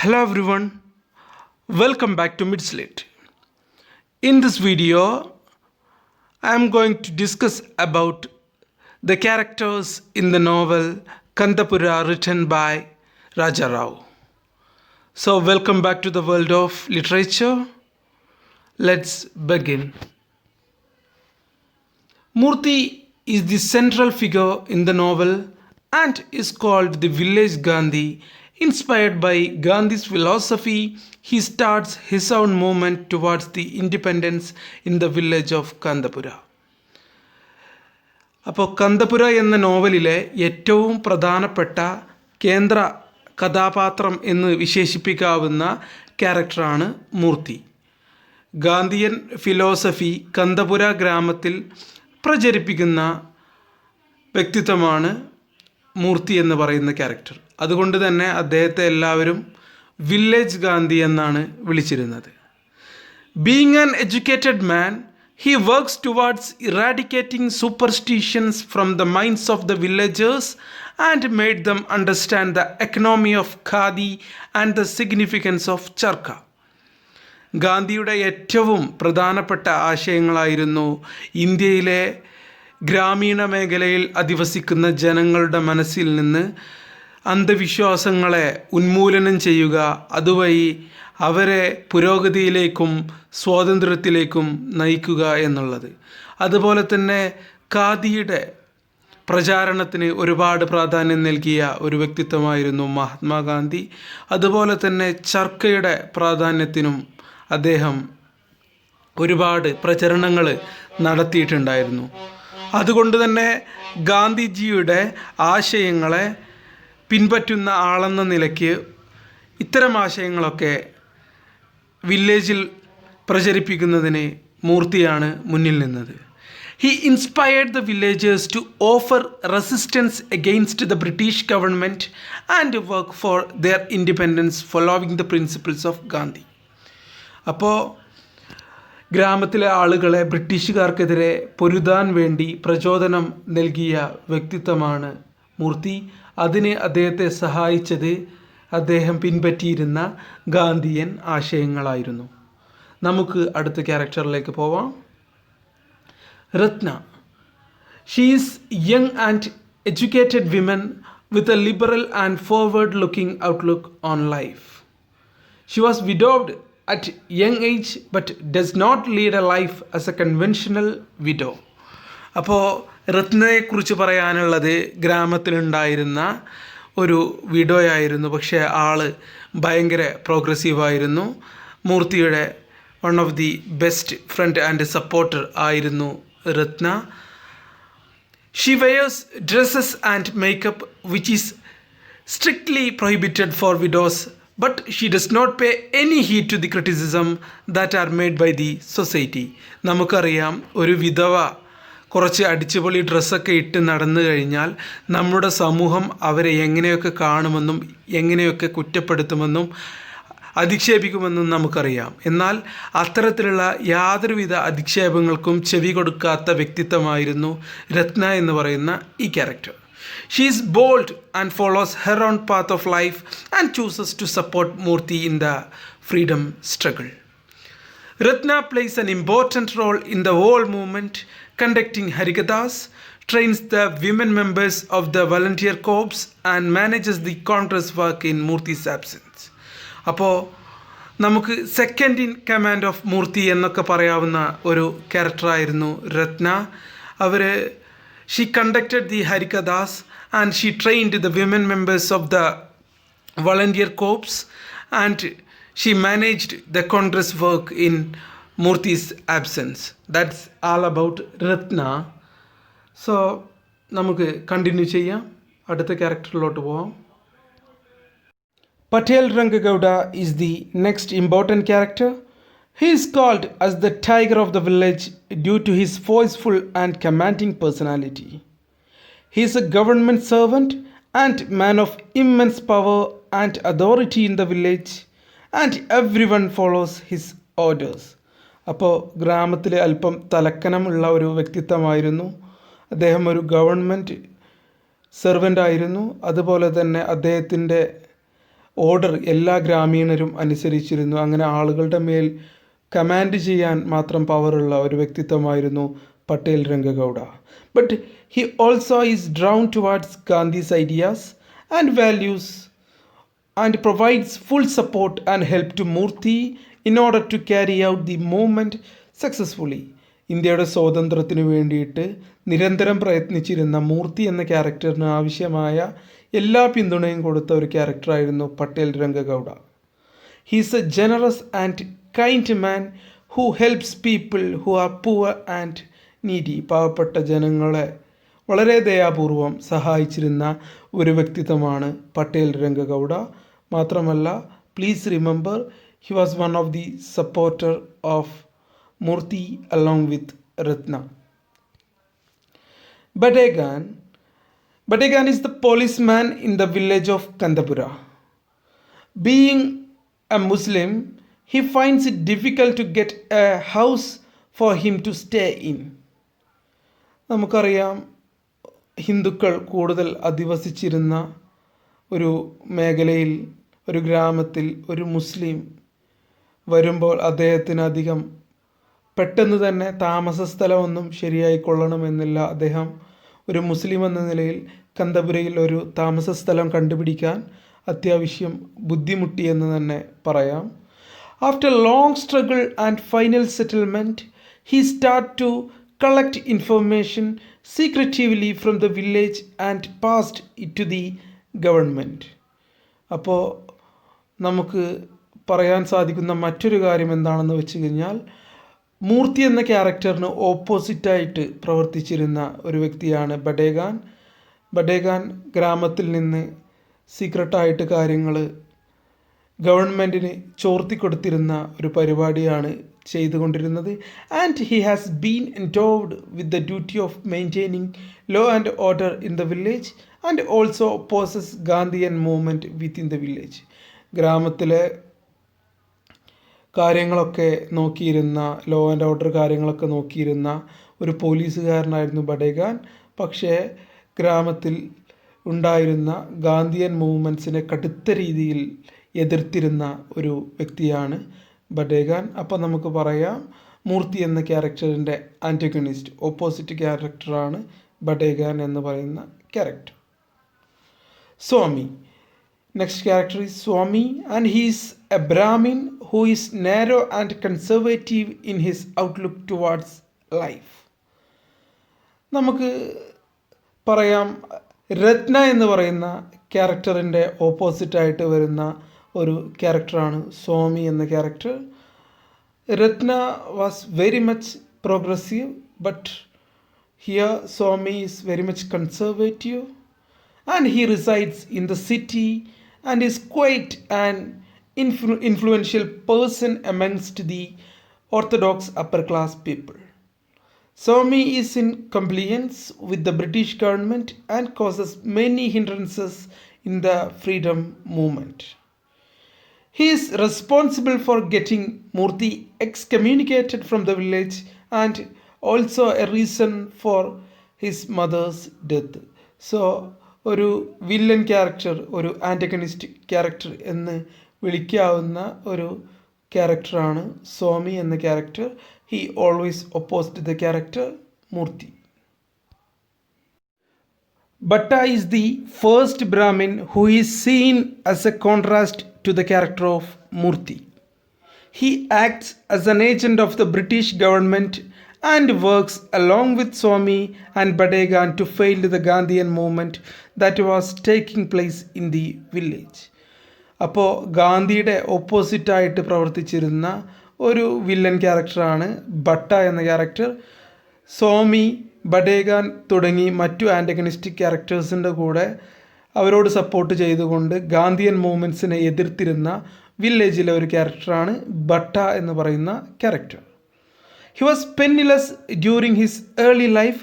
Hello everyone, welcome back to Midslate. In this video, I am going to discuss about the characters in the novel Kanthapura written by Raja Rao. So welcome back to the world of literature. Let's begin. Murti is the central figure in the novel and is called the village Gandhi. Inspired by Gandhi's philosophy, he starts his own movement towards the independence in the village of Kanthapura. അപ്പോൾ കന്തപുര എന്ന നോവലിലെ ഏറ്റവും പ്രധാനപ്പെട്ട കേന്ദ്ര കഥാപാത്രം എന്ന് വിശേഷിപ്പിക്കാവുന്ന ക്യാരക്ടറാണ് മൂർത്തി. Gandhian philosophy കന്തപുര ഗ്രാമത്തിൽ പ്രചരിപ്പിക്കുന്ന വ്യക്തിത്വമാണ് മൂർത്തി എന്ന് പറയുന്ന ക്യാരക്ടർ. അതുകൊണ്ട് തന്നെ അദ്ദേഹത്തെ എല്ലാവരും വില്ലേജ് ഗാന്ധി എന്നാണ് വിളിച്ചിരുന്നത്. Being an educated man, he works towards eradicating superstitions from the minds of the villagers and made them understand the economy of khadi and the significance of charka. ഗാന്ധിയുടെ ഏറ്റവും പ്രധാനപ്പെട്ട ആശയങ്ങളായിരുന്നു ഇന്ത്യയിലെ ഗ്രാമീണ മേഖലയിൽ അധിവസിക്കുന്ന ജനങ്ങളുടെ മനസ്സിൽ നിന്ന് അന്ധവിശ്വാസങ്ങളെ ഉന്മൂലനം ചെയ്യുക, അതുവഴി അവരെ പുരോഗതിയിലേക്കും സ്വാതന്ത്ര്യത്തിലേക്കും നയിക്കുക എന്നുള്ളത്. അതുപോലെ തന്നെ ഖാദിയുടെ പ്രചാരണത്തിന് ഒരുപാട് പ്രാധാന്യം നൽകിയ ഒരു വ്യക്തിത്വമായിരുന്നു മഹാത്മാഗാന്ധി. അതുപോലെ തന്നെ ചർക്കയുടെ പ്രാധാന്യത്തിനും അദ്ദേഹം ഒരുപാട് പ്രചരണങ്ങൾ നടത്തിയിട്ടുണ്ടായിരുന്നു. അതുകൊണ്ട് തന്നെ ഗാന്ധിജിയുടെ ആശയങ്ങളെ പിൻപറ്റുന്ന ആളെന്ന നിലയ്ക്ക് ഇത്തരം ആശയങ്ങളൊക്കെ വില്ലേജിൽ പ്രചരിപ്പിക്കുന്നതിന് മൂർത്തിയാണ് മുന്നിൽ നിന്നത്. He inspired the villagers to offer resistance against the British government and work for their independence following the principles of Gandhi. അപ്പോൾ ഗ്രാമത്തിലെ ആളുകളെ ബ്രിട്ടീഷുകാർക്കെതിരെ പൊരുതാൻ വേണ്ടി പ്രചോദനം നൽകിയ വ്യക്തിത്വമാണ് മൂർത്തി. അതിന് അദ്ദേഹത്തെ സഹായിച്ചത് അദ്ദേഹം പിൻപറ്റിയിരുന്ന ഗാന്ധിയൻ ആശയങ്ങളായിരുന്നു. നമുക്ക് അടുത്ത ക്യാരക്ടറിലേക്ക് പോവാം. Ratna. She is young and educated women with a liberal and forward looking outlook on life. She was widowed at young age but does not lead a life as a conventional widow. അപ്പോൾ രത്നയെക്കുറിച്ച് പറയാനുള്ളത് ഗ്രാമത്തിലുണ്ടായിരുന്ന ഒരു വിഡോയായിരുന്നു. പക്ഷേ ആള് ഭയങ്കര പ്രോഗ്രസീവായിരുന്നു. മൂർത്തിയുടെ one of the best friend and supporter ആയിരുന്നു Ratna. She wears dresses and makeup which is strictly prohibited for widows, but she does not pay any heed to the criticism that are made by the society. നമുക്കറിയാം, ഒരു വിധവ കുറച്ച് അടിച്ചുപൊളി ഡ്രസ്സൊക്കെ ഇട്ട് നടന്നു കഴിഞ്ഞാൽ നമ്മുടെ സമൂഹം അവരെ എങ്ങനെയൊക്കെ കാണുമെന്നും എങ്ങനെയൊക്കെ കുറ്റപ്പെടുത്തുമെന്നും അധിക്ഷേപിക്കുമെന്നും നമുക്കറിയാം. എന്നാൽ അത്തരത്തിലുള്ള യാതൊരുവിധ അധിക്ഷേപങ്ങൾക്കും ചെവി കൊടുക്കാത്ത വ്യക്തിത്വമായിരുന്നു രത്ന എന്ന് പറയുന്ന ഈ character. She is bold and follows her own path of life and chooses to support Murti in the freedom struggle. Ratna plays an important role in the whole movement, conducting Harikathas, trains the women members of the volunteer corps and manages the Congress work in Murti's absence. അപ്പോൾ നമുക്ക് second in command of മൂർത്തി എന്നൊക്കെ പറയാവുന്ന ഒരു ക്യാരക്ടറായിരുന്നു രത്ന. She conducted the Harikathas and she trained the women members of the volunteer corps and she managed the Congress work in Murti's absence. That's all about Ratna. So, നമുക്ക് continue ചെയ്യാം. അടുത്ത ക്യാരക്ടറിലോട്ട് പോവാം. Patel Rangagowda is the next important character. He is called as the tiger of the village due to his forceful and commanding personality. He is a government servant and man of immense power and authority in the village, and everyone follows his orders. അപ്പോൾ ഗ്രാമത്തിലെ അല്പം തലക്കനമുള്ള ഒരു വ്യക്തിത്വമായിരുന്നു അദ്ദേഹം. ഒരു government servant ആയിരുന്നു. അതുപോലെ തന്നെ അദ്ദേഹത്തിൻ്റെ ഓർഡർ എല്ലാ ഗ്രാമീണരും അനുസരിച്ചിരുന്നു. അങ്ങനെ ആളുകളുടെ മേൽ കമാൻഡ് ചെയ്യാൻ മാത്രം പവറുള്ള ഒരു വ്യക്തിത്വമായിരുന്നു Patel Rangegowda. But he also is drawn towards Gandhi's ideas and values and provides full support and help to Murthy in order to carry out the movement successfully. ഇന്ത്യയുടെ സ്വാതന്ത്ര്യത്തിന് വേണ്ടിയിട്ട് നിരന്തരം പ്രയത്നിച്ചിരുന്ന മൂർത്തി എന്ന ക്യാരക്ടറിന് ആവശ്യമായ എല്ലാ പിന്തുണയും കൊടുത്ത ഒരു ക്യാരക്ടറായിരുന്നു Patel Rangegowda. He is a generous and kind man who helps people who are poor and needy. പാവപ്പെട്ട ജനങ്ങളെ വളരെ ദയാപൂർവം സഹായിച്ചിരുന്ന ഒരു വ്യക്തിത്വമാണ് പട്ടേൽ രംഗഗൗഡ. മാത്രമല്ല, please remember he was one of the supporter of Murthy along with Ratna. Batagan is the policeman in the village of Kanthapura. Being a Muslim, he finds it difficult to get a house for him to stay in. നമുക്കറിയാം, ഹിന്ദുക്കൾ കൂടുതൽ അധിവസിച്ചിരുന്ന ഒരു മേഖലയിൽ, ഒരു ഗ്രാമത്തിൽ ഒരു മുസ്ലിം വരുമ്പോൾ അദ്ദേഹത്തിന് അധികം പെട്ടെന്ന് തന്നെ താമസ സ്ഥലമൊന്നും ശരിയായി കൊള്ളണമെന്നില്ല. അദ്ദേഹം ഒരു മുസ്ലിം എന്ന നിലയിൽ കന്തപുരയിൽ ഒരു താമസ സ്ഥലം കണ്ടുപിടിക്കാൻ അത്യാവശ്യം ബുദ്ധിമുട്ടിയെന്ന് തന്നെ പറയാം. After long struggle and final settlement, he start to collect information secretively from the village and passed it to the government. അപ്പോൾ നമുക്ക് പറയാൻ സാധിക്കുന്ന മറ്റൊരു കാര്യം എന്താണെന്ന് വെച്ച് കഴിഞ്ഞാൽ, മൂർത്തി എന്ന ക്യാരക്ടറിന് ഓപ്പോസിറ്റായിട്ട് പ്രവർത്തിച്ചിരുന്ന ഒരു വ്യക്തിയാണ് ബഡേഗാൻ. ബഡേഗാൻ ഗ്രാമത്തിൽ നിന്ന് സീക്രട്ടായിട്ട് കാര്യങ്ങൾ ഗവൺമെൻറ്റിന് ചോർത്തിക്കൊടുത്തിരുന്ന ഒരു പരിപാടിയാണ് ചെയ്തുകൊണ്ടിരുന്നത്. And he has been endowed with the duty of maintaining law and order in the village and also opposes Gandhian movement within the village. ഗ്രാമത്തിലെ കാര്യങ്ങളൊക്കെ നോക്കിയിരുന്ന, ലോ ആൻഡ് ഓർഡർ കാര്യങ്ങളൊക്കെ നോക്കിയിരുന്ന ഒരു പോലീസുകാരനായിരുന്നു ബഡേഗാൻ. പക്ഷേ ഗ്രാമത്തിൽ ഉണ്ടായിരുന്ന ഗാന്ധിയൻ മൂവ്മെൻറ്റ്സിനെ കടുത്ത രീതിയിൽ എതിർത്തിരുന്ന ഒരു വ്യക്തിയാണ് ബഡേഗാൻ. അപ്പോൾ നമുക്ക് പറയാം, മൂർത്തി എന്ന ക്യാരക്ടറിൻ്റെ ആൻറ്റഗണിസ്റ്റ്, ഓപ്പോസിറ്റ് ക്യാരക്ടറാണ് ബഡേഗാൻ എന്ന് പറയുന്ന character. Swami. Next character is Swami, and he is A Brahmin who is narrow and conservative in his outlook towards life. നമുക്ക് പറയാം, രത്ന എന്ന് പറയുന്ന ക്യാരക്ടറിൻ്റെ ഓപ്പോസിറ്റായിട്ട് വരുന്ന ഒരു ക്യാരക്ടറാണ് സ്വാമി എന്ന character. Ratna was very much progressive, but here Swami is very much conservative and he resides in the city and is quite an influential person amongst the orthodox upper class people. Swami is in compliance with the British government and causes many hindrances in the freedom movement. He is responsible for getting Murti excommunicated from the village and also a reason for his mother's death. So, ഒരു villain character, ഒരു antagonist character എന്ന് വിളിക്കാവുന്ന ഒരു ക്യാരക്ടറാണ് സ്വാമി എന്ന character. He always opposed the character Murthy. Bhatta is the first Brahmin who is seen as a contrast to the character of Murti. He acts as an agent of the British government and works along with Swami and Batagan to fail the Gandhian movement that was taking place in the village. അപ്പോൾ ഗാന്ധിയുടെ ഓപ്പോസിറ്റായിട്ട് പ്രവർത്തിച്ചിരുന്ന ഒരു villain ക്യാരക്ടറാണ് ഭട്ട എന്ന character. സ്വാമി, ബഡേഗാൻ തുടങ്ങി മറ്റു ആൻറ്റഗണിസ്റ്റിക് ക്യാരക്ടേഴ്സിൻ്റെ കൂടെ അവരോട് സപ്പോർട്ട് ചെയ്തുകൊണ്ട് ഗാന്ധിയൻ മൂവ്മെൻറ്റ്സിനെ എതിർത്തിരുന്ന വില്ലേജിലെ ഒരു ക്യാരക്ടറാണ് ഭട്ട എന്ന് പറയുന്ന character. He was penniless during his early life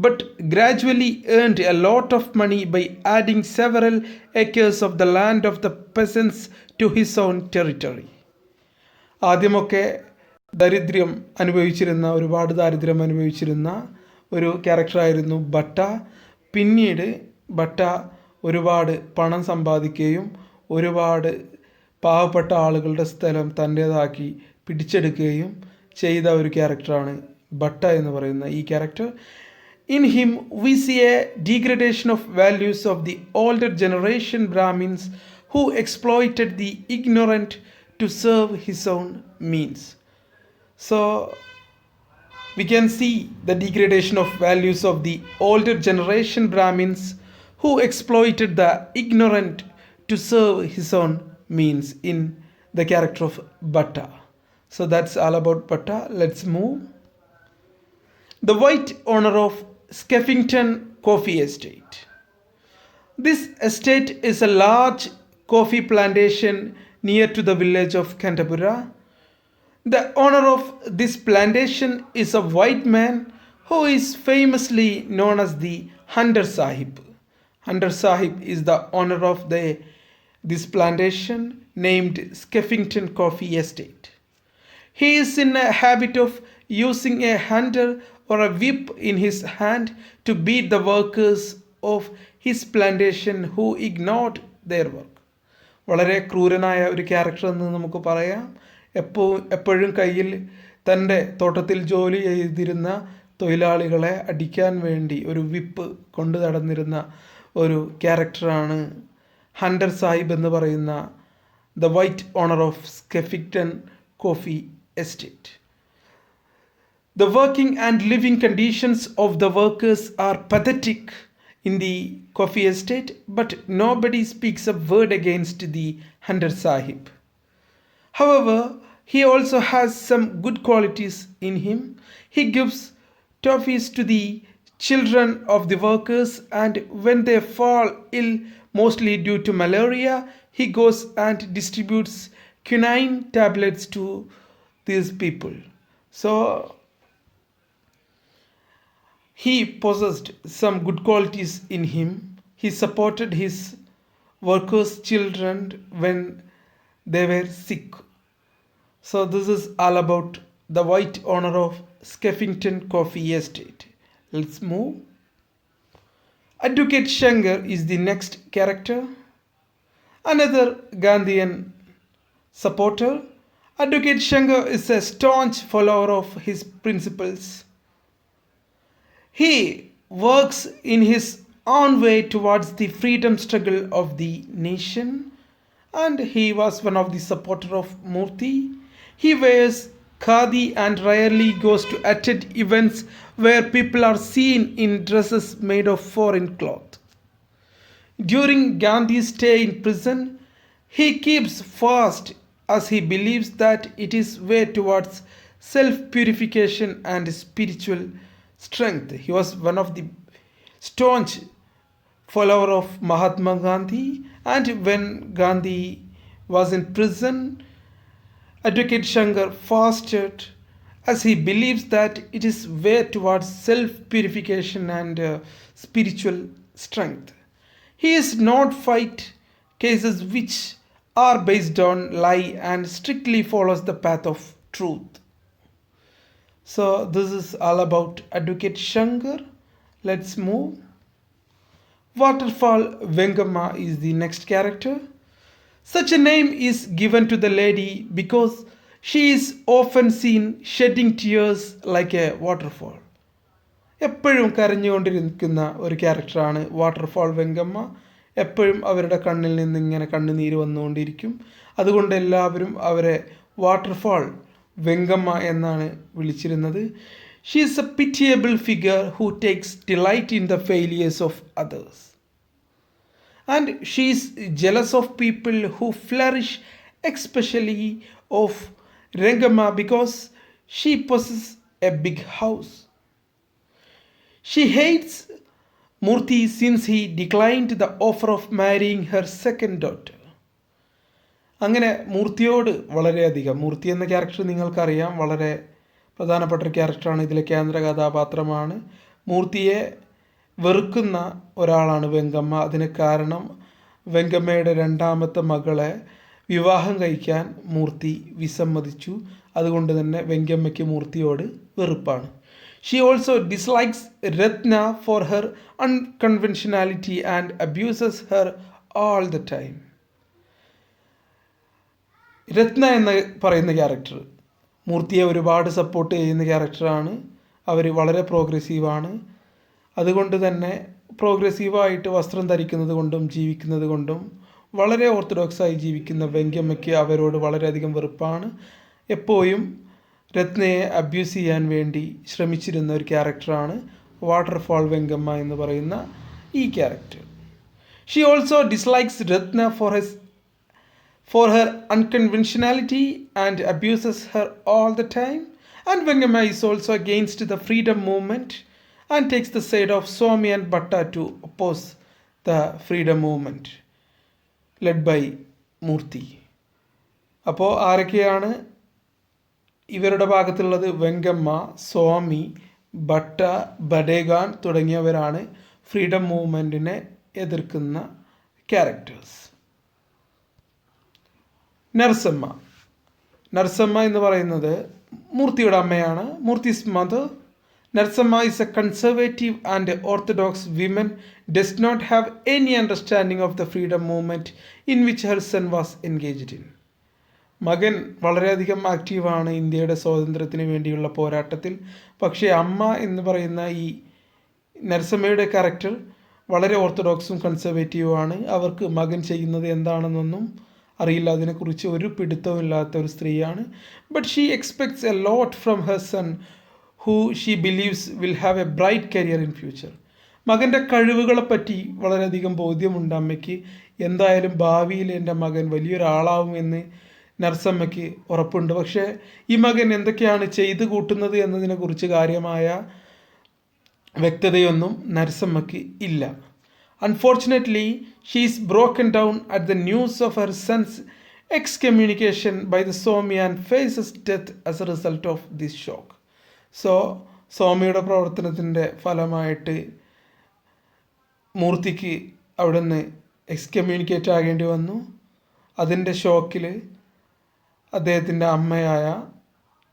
but gradually earned a lot of money by adding several acres of the land of the peasants to his own territory. ആദ്യമൊക്കെ ഒരുപാട് ദാരിദ്ര്യം അനുഭവിച്ചിരുന്ന ഒരു ക്യാരക്ടറായിരുന്നു ഭട്ട. പിന്നീട് ഭട്ട ഒരുപാട് പണം സമ്പാദിക്കുകയും ഒരുപാട് പാവപ്പെട്ട ആളുകളുടെ സ്ഥലം തൻ്റേതാക്കി പിടിച്ചെടുക്കുകയും ചെയ്ത ഒരു ക്യാരക്ടറാണ് ഭട്ട എന്ന് പറയുന്ന ഈ character. In him, we see a degradation of values of the older generation Brahmins who exploited the ignorant to serve his own means. So, we can see the degradation of values of the older generation Brahmins who exploited the ignorant to serve his own means in the character of Bhatta. So, that's all about Bhatta. Let's move. The White Owner of Skeffington Coffee Estate. This estate is a large coffee plantation near to the village of Kanthapura. The owner of this plantation is a white man who is famously known as the Hunter Sahib. Hunter Sahib is the owner of this plantation named Skeffington Coffee Estate. He is in a habit of using a hunter or a whip in his hand to beat the workers of his plantation who ignored their work. വളരെ ക്രൂരനായ ഒരു character എന്ന് നമുക്ക് പറയാം. എപ്പോഴും കയ്യിൽ തൻ്റെ തോട്ടത്തിൽ ജോലി ചെയ്തിരുന്ന തൊഴിലാളികളെ അടിക്കാൻ വേണ്ടി ഒരു വിപ്പ് കൊണ്ടു നടന്നിരുന്ന ഒരു ക്യാരക്ടറാണ് ഹണ്ടർ സാഹിബ് എന്ന് പറയുന്ന the white owner of Skeffington coffee estate. The working and living conditions of the workers are pathetic in the coffee estate, but nobody speaks a word against the Hunter Sahib. However, he also has some good qualities in him. He gives toffees to the children of the workers, and when they fall ill, mostly due to malaria, he goes and distributes quinine tablets to these people. So, he possessed some good qualities in him. He supported his workers' children when they were sick. So this is all about the white owner of Skeffington Coffee Estate. Let's move. Advocate Shangri is the next character. Another Gandhian supporter. Advocate Shangri is a staunch follower of his principles. He works in his own way towards the freedom struggle of the nation, and he was one of the supporters of Murti. He wears khadi and rarely goes to attend events where people are seen in dresses made of foreign cloth. During Gandhi's stay in prison, he keeps fast as he believes that it is way towards self-purification and spiritual strength. He was one of the staunch follower of Mahatma Gandhi, and when Gandhi was in prison, Advocate Shangri fasted as he believes that it is way towards self-purification and spiritual strength. He is not fight cases which are based on lie and strictly follows the path of truth. So this is all about Advocate Shangri. Let's move. Waterfall Vengama is the next character. Such a name is given to the lady because she is often seen shedding tears like a waterfall. എപ്പോഴും കരഞ്ഞുകൊണ്ടിരിക്കുന്ന ഒരു ക്യാരക്ടറാണ് waterfall Venkamma. എപ്പോഴും അവരുടെ കണ്ണിൽ നിന്ന് ഇങ്ങനെ കണ്ണുനീര് വന്നുകൊണ്ടിരിക്കും. അതുകൊണ്ട് എല്ലാവരും അവരെ വാട്ടർഫാൾ വെങ്കമ്മ എന്നാണ് വിളിച്ചിരുന്നത്. She is A pitiable figure who takes delight in the failures of others. And she is jealous of people who flourish, especially of Rangama because she possesses a big house. She hates Murti since he declined the offer of marrying her second daughter. അങ്ങനെ മൂർത്തിയോട് വളരെയധികം, മൂർത്തി എന്ന character നിങ്ങൾക്കറിയാം, വളരെ പ്രധാനപ്പെട്ട ഒരു ക്യാരക്ടറാണ്, ഇതിലെ കേന്ദ്ര കഥാപാത്രമാണ്. മൂർത്തിയെ വെറുക്കുന്ന ഒരാളാണ് വെങ്കമ്മ. അതിന് കാരണം വെങ്കമ്മയുടെ രണ്ടാമത്തെ മകളെ വിവാഹം കഴിക്കാൻ മൂർത്തി വിസമ്മതിച്ചു. അതുകൊണ്ട് തന്നെ വെങ്കമ്മയ്ക്ക് മൂർത്തിയോട് വെറുപ്പാണ്. She also dislikes Ratna for her unconventionality and abuses her all the time. രത്ന എന്ന് പറയുന്ന ക്യാരക്ടർ മൂർത്തിയെ ഒരുപാട് സപ്പോർട്ട് ചെയ്യുന്ന ക്യാരക്ടറാണ്. അവർ വളരെ പ്രോഗ്രസീവാണ്. അതുകൊണ്ട് തന്നെ പ്രോഗ്രസീവായിട്ട് വസ്ത്രം ധരിക്കുന്നത് കൊണ്ടും ജീവിക്കുന്നത് കൊണ്ടും വളരെ ഓർത്തഡോക്സായി ജീവിക്കുന്ന വെങ്കമ്മയ്ക്ക് അവരോട് വളരെയധികം വെറുപ്പാണ്. എപ്പോഴും രത്നയെ അബ്യൂസ് ചെയ്യാൻ വേണ്ടി ശ്രമിച്ചിരുന്ന ഒരു ക്യാരക്ടറാണ് വാട്ടർഫാൾ വെങ്കമ്മ എന്ന് പറയുന്ന ഈ character. She also dislikes Ratna for her unconventionality and abuses her all the time. And Vengama is also against the freedom movement and takes the side of Swami and Bhatta to oppose the freedom movement led by Murti. അപ്പോൾ ആരൊക്കെയാണ് ഇവരുടെ ഭാഗത്തുള്ളത്? വെങ്കമ്മ, സ്വാമി, ഭട്ട, ബഡേഗാൻ തുടങ്ങിയവരാണ് freedom മൂവ്മെൻറ്റിനെ എതിർക്കുന്ന characters. നർസമ്മ എന്ന് പറയുന്നത് മൂർത്തിയുടെ അമ്മയാണ്. മൂർത്തിസ് mother. നർസമ്മ is a conservative and orthodox woman, does not have any understanding of the freedom movement in which her son was engaged in. മകൻ വളരെയധികം ആക്റ്റീവാണ് ഇന്ത്യയുടെ സ്വാതന്ത്ര്യത്തിന് വേണ്ടിയുള്ള പോരാട്ടത്തിൽ. പക്ഷേ അമ്മ എന്ന് പറയുന്ന ഈ നർസമ്മയുടെ ക്യാരക്ടർ വളരെ ഓർത്തഡോക്സും കൺസർവേറ്റീവുമാണ്. അവർക്ക് മകൻ ചെയ്യുന്നത് എന്താണെന്നൊന്നും അറിയില്ല, അതിനെക്കുറിച്ച് ഒരു പിടുത്തവും ഇല്ലാത്ത ഒരു സ്ത്രീയാണ്. But she expects a lot from her son who she believes will have a bright career in future. മകൻ്റെ കഴിവുകളെപ്പറ്റി വളരെയധികം ബോധ്യമുണ്ട് അമ്മയ്ക്ക്. എന്തായാലും ഭാവിയിൽ എൻ്റെ മകൻ വലിയൊരാളാവുമെന്ന് നർസമ്മയ്ക്ക് ഉറപ്പുണ്ട്. പക്ഷേ ഈ മകൻ എന്തൊക്കെയാണ് ചെയ്തു കൂട്ടുന്നത് എന്നതിനെക്കുറിച്ച് കാര്യമായ വ്യക്തതയൊന്നും നർസമ്മയ്ക്ക് ഇല്ല. Unfortunately, she is broken down at the news of her son's excommunication by the Swami and faces death as a result of this shock. So, സ്വാമിയുടെ പ്രവർത്തനത്തിൻ്റെ ഫലമായിട്ട് മൂർത്തിക്ക് അവിടെ നിന്ന് എക്സ്കമ്മ്യൂണിക്കേറ്റ് ആകേണ്ടി വന്നു. അതിൻ്റെ ഷോക്കിൽ അദ്ദേഹത്തിൻ്റെ അമ്മയായ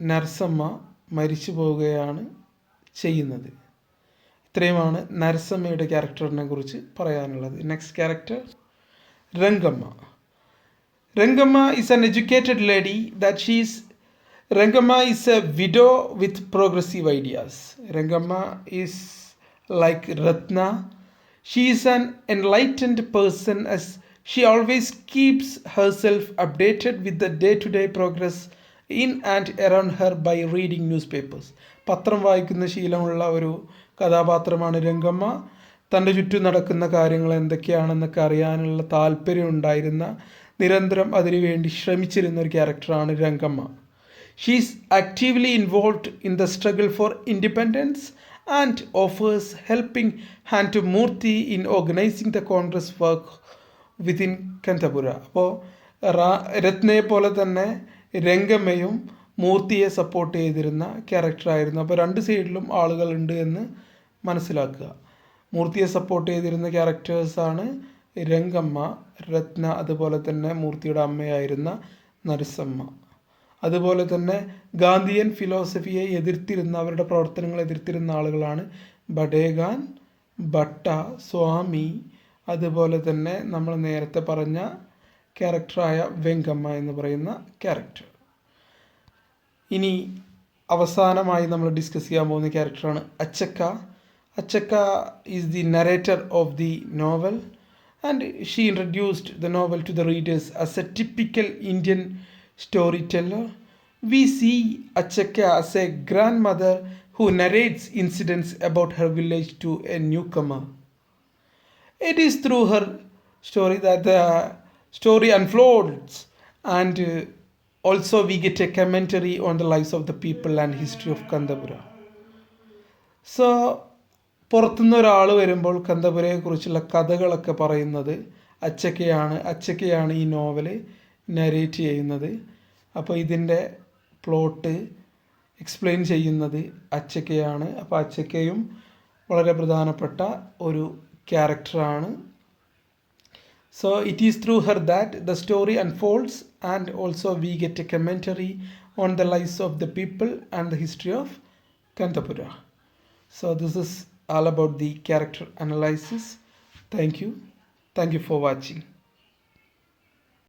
നർസമ്മ മരിച്ചു പോവുകയാണ് ചെയ്യുന്നത്. ഇത്രയുമാണ് നരസമ്മയുടെ ക്യാരക്ടറിനെ കുറിച്ച് പറയാനുള്ളത്. Next character Rangamma. Rangamma is an educated lady that Rangama is a widow with progressive ideas. Rangama is like Ratna. She is an enlightened person as she always keeps herself updated with the day-to-day progress in and around her by reading newspapers. പത്രം വായിക്കുന്ന ശീലമുള്ള ഒരു കഥാപാത്രമാണ് രംഗമ്മ. തൻ്റെ ചുറ്റും നടക്കുന്ന കാര്യങ്ങൾ എന്തൊക്കെയാണെന്നൊക്കെ അറിയാനുള്ള താല്പര്യം ഉണ്ടായിരുന്ന, നിരന്തരം അതിനുവേണ്ടി ശ്രമിച്ചിരുന്ന ഒരു ക്യാരക്ടറാണ് Rangamma. She is actively involved in the struggle for independence and offers helping hand to Murthy in organising the Congress work within Kanthapura. അപ്പോൾ രത്നയെ പോലെ തന്നെ രംഗമ്മയും മൂർത്തിയെ സപ്പോർട്ട് ചെയ്തിരുന്ന ക്യാരക്ടറായിരുന്നു. അപ്പോൾ രണ്ട് സൈഡിലും ആളുകളുണ്ട് എന്ന് മനസ്സിലാക്കുക. മൂർത്തിയെ സപ്പോർട്ട് ചെയ്തിരുന്ന ക്യാരക്ടേഴ്സാണ് രംഗമ്മ, രത്ന, അതുപോലെ തന്നെ മൂർത്തിയുടെ അമ്മയായിരുന്ന നരസമ്മ. അതുപോലെ തന്നെ ഗാന്ധിയൻ ഫിലോസഫിയെ എതിർത്തിരുന്ന, അവരുടെ പ്രവർത്തനങ്ങൾ എതിർത്തിരുന്ന ആളുകളാണ് ബഡേഗാൻ, ഭട്ട, സ്വാമി, അതുപോലെ തന്നെ നമ്മൾ നേരത്തെ പറഞ്ഞ ക്യാരക്ടറായ വെങ്കമ്മ എന്ന് പറയുന്ന ക്യാരക്ടർ. ഇനി അവസാനമായി നമ്മൾ ഡിസ്കസ് ചെയ്യാൻ പോകുന്ന ക്യാരക്ടറാണ് Achakka. Achakka is the narrator of the novel and she introduced the novel to the readers as a typical Indian storyteller. We see Achakka as a grandmother who narrates incidents about her village to a newcomer. It is through her story that the story unfolds, and also we get a commentary on the lives of the people and history of Kanthapura. So പുറത്തുനിന്ന് ഒരാൾ വരുമ്പോൾ കന്തപുരയെക്കുറിച്ചുള്ള കഥകളൊക്കെ പറയുന്നത് അച്ചക്കയാണ് ഈ novel narrate ചെയ്യുന്നത്. അപ്പോൾ ഇതിൻ്റെ plot explain ചെയ്യുന്നത് അച്ചക്കയാണ്. അപ്പോൾ അച്ചക്കയും വളരെ പ്രധാനപ്പെട്ട ഒരു ക്യാരക്ടറാണ്. So it is through her that the story unfolds, and also we get a commentary on the lives of the people and the history of Kanthapura. So this is all about the character analysis. Thank you for watching.